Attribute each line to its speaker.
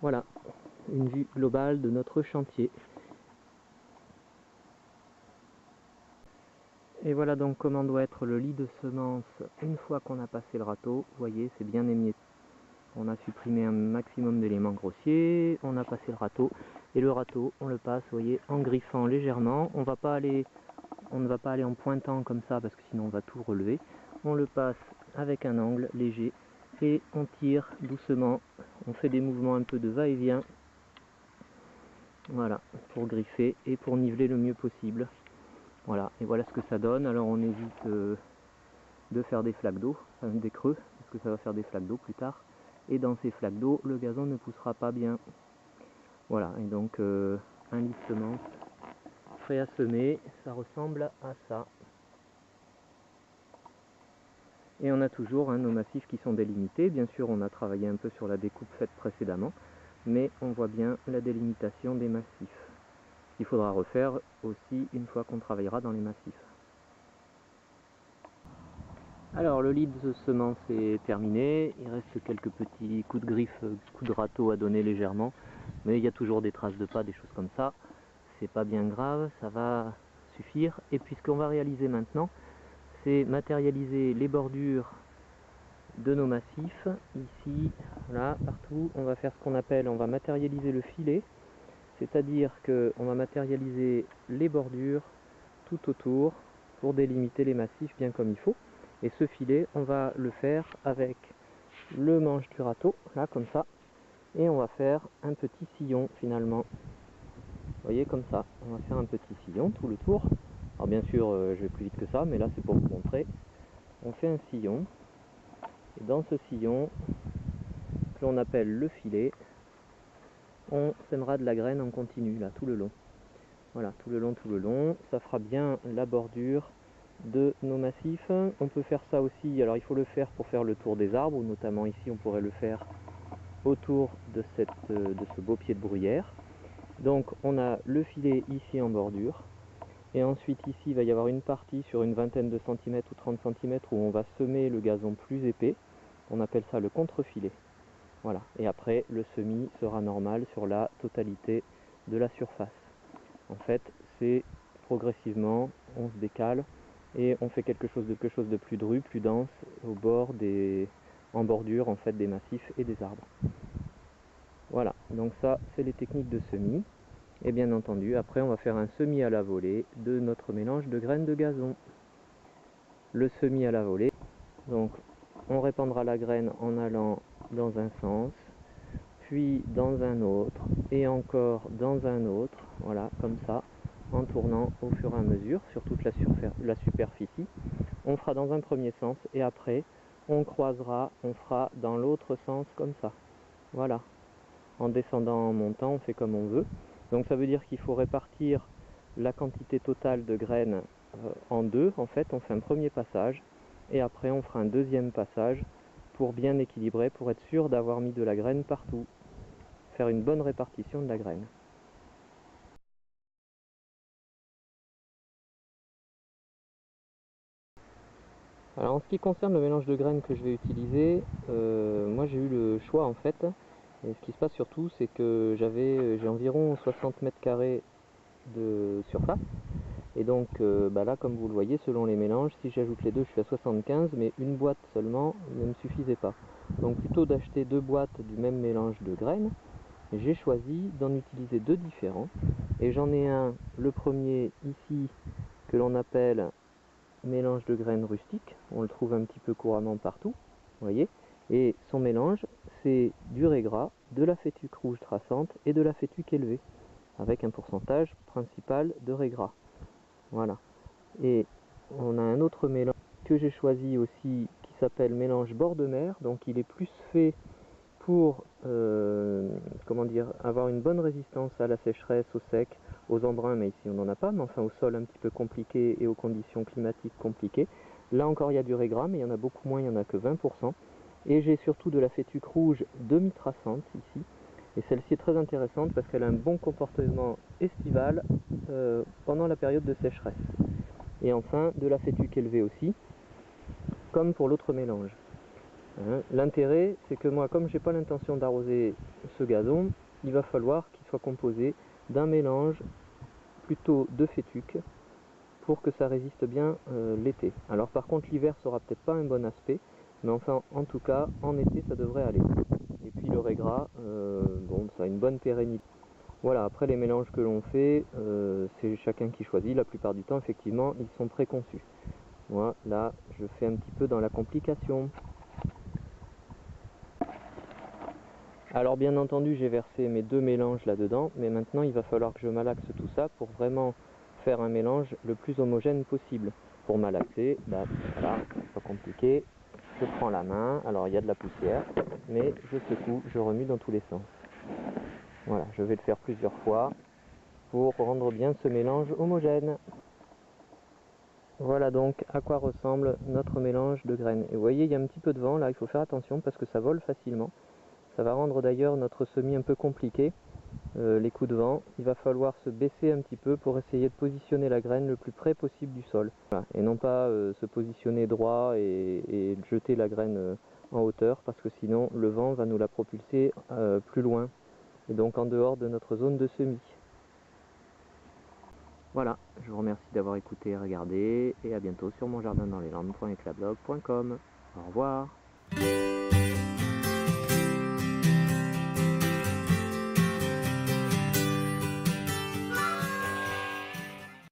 Speaker 1: Voilà, une vue globale de notre chantier. Et voilà donc comment doit être le lit de semences une fois qu'on a passé le râteau. Vous voyez, c'est bien émietté. On a supprimé un maximum d'éléments grossiers, on a passé le râteau. Et le râteau, on le passe, vous voyez, en griffant légèrement. On ne va pas aller en pointant comme ça parce que sinon on va tout relever. On le passe avec un angle léger et on tire doucement. On fait des mouvements un peu de va-et-vient. Voilà, pour griffer et pour niveler le mieux possible. Voilà, et voilà ce que ça donne. Alors on évite de faire des flaques d'eau, enfin des creux, parce que ça va faire des flaques d'eau plus tard. Et dans ces flaques d'eau, le gazon ne poussera pas bien. Voilà, et donc un lit de semences prêt à semer, ça ressemble à ça. Et on a toujours nos massifs qui sont délimités. Bien sûr, on a travaillé un peu sur la découpe faite précédemment, mais on voit bien la délimitation des massifs. Il faudra refaire aussi une fois qu'on travaillera dans les massifs. Alors le lit de semences est terminé, il reste quelques petits coups de griffe, coups de râteau à donner légèrement, mais il y a toujours des traces de pas, des choses comme ça. C'est pas bien grave, ça va suffire. Et puis ce qu'on va réaliser maintenant, c'est matérialiser les bordures de nos massifs, ici, là, partout. On va faire ce qu'on appelle, on va matérialiser le filet. C'est-à-dire qu'on va matérialiser les bordures tout autour pour délimiter les massifs bien comme il faut. Et ce filet, on va le faire avec le manche du râteau, là comme ça. Et on va faire un petit sillon finalement. Vous voyez comme ça, on va faire un petit sillon tout le tour. Alors bien sûr, je vais plus vite que ça, mais là c'est pour vous montrer. On fait un sillon. Et dans ce sillon, que l'on appelle le filet, on sèmera de la graine en continu, là, tout le long. Voilà, tout le long, ça fera bien la bordure de nos massifs. On peut faire ça aussi, alors il faut le faire pour faire le tour des arbres, ou notamment ici on pourrait le faire autour de ce beau pied de bruyère. Donc on a le filet ici en bordure, et ensuite ici il va y avoir une partie sur une vingtaine de centimètres ou 30 centimètres où on va semer le gazon plus épais. On appelle ça le contre-filet. Voilà, et après le semis sera normal sur la totalité de la surface. En fait, c'est progressivement, on se décale et on fait quelque chose de plus dru, plus dense au bord en bordure en fait des massifs et des arbres. Voilà, donc ça c'est les techniques de semis. Et bien entendu, après on va faire un semis à la volée de notre mélange de graines de gazon. Le semis à la volée, donc on répandra la graine en allant dans un sens, puis dans un autre, et encore dans un autre, voilà, comme ça, en tournant au fur et à mesure sur toute la superficie. On fera dans un premier sens, et après, on croisera, on fera dans l'autre sens comme ça. Voilà. En descendant, en montant, on fait comme on veut. Donc ça veut dire qu'il faut répartir la quantité totale de graines en deux. En fait, on fait un premier passage, et après on fera un deuxième passage pour bien équilibrer, pour être sûr d'avoir mis de la graine partout. Faire une bonne répartition de la graine. Alors en ce qui concerne le mélange de graines que je vais utiliser, moi j'ai eu le choix en fait. Et ce qui se passe surtout, c'est que j'ai environ 60 mètres carrés de surface. Et donc là, comme vous le voyez, selon les mélanges, si j'ajoute les deux, je suis à 75, mais une boîte seulement ne me suffisait pas. Donc plutôt d'acheter deux boîtes du même mélange de graines, j'ai choisi d'en utiliser deux différents. Et j'en ai un, le premier ici, que l'on appelle mélange de graines rustiques. On le trouve un petit peu couramment partout, vous voyez. Et son mélange, c'est du raiggras, de la fétuque rouge traçante et de la fétuque élevée, avec un pourcentage principal de raiggras. Voilà. Et on a un autre mélange que j'ai choisi aussi qui s'appelle mélange bord de mer. Donc il est plus fait pour avoir une bonne résistance à la sécheresse, au sec, aux embruns, mais ici on n'en a pas, mais enfin au sol un petit peu compliqué et aux conditions climatiques compliquées. Là encore il y a du raiggras, mais il y en a beaucoup moins, il n'y en a que 20%. Et j'ai surtout de la fétuque rouge demi-traçante ici. Et celle-ci est très intéressante parce qu'elle a un bon comportement estival pendant la période de sécheresse. Et enfin de la fétuque élevée aussi, comme pour l'autre mélange. L'intérêt, c'est que moi, comme j'ai pas l'intention d'arroser ce gazon, il va falloir qu'il soit composé d'un mélange plutôt de fétuque pour que ça résiste bien l'été. Alors par contre, l'hiver sera peut-être pas un bon aspect, mais enfin, en tout cas, en été, ça devrait aller. Et puis le régras, bon, ça a une bonne pérennité. Voilà, après les mélanges que l'on fait, c'est chacun qui choisit. La plupart du temps, effectivement, ils sont préconçus. Moi, là, je fais un petit peu dans la complication. Alors bien entendu, j'ai versé mes 2 mélanges là-dedans, mais maintenant il va falloir que je malaxe tout ça pour vraiment faire un mélange le plus homogène possible. Pour malaxer, bah, voilà, c'est pas compliqué. Je prends la main, alors il y a de la poussière, mais je secoue, je remue dans tous les sens. Voilà, je vais le faire plusieurs fois pour rendre bien ce mélange homogène. Voilà donc à quoi ressemble notre mélange de graines. Et vous voyez, il y a un petit peu de vent là, il faut faire attention parce que ça vole facilement. Ça va rendre d'ailleurs notre semis un peu compliqué, les coups de vent. Il va falloir se baisser un petit peu pour essayer de positionner la graine le plus près possible du sol. Voilà. Et non pas se positionner droit et jeter la graine en hauteur parce que sinon le vent va nous la propulser plus loin et donc en dehors de notre zone de semis. Voilà, je vous remercie d'avoir écouté et regardé et à bientôt sur monjardindansleslambes.eclablog.com. Au revoir.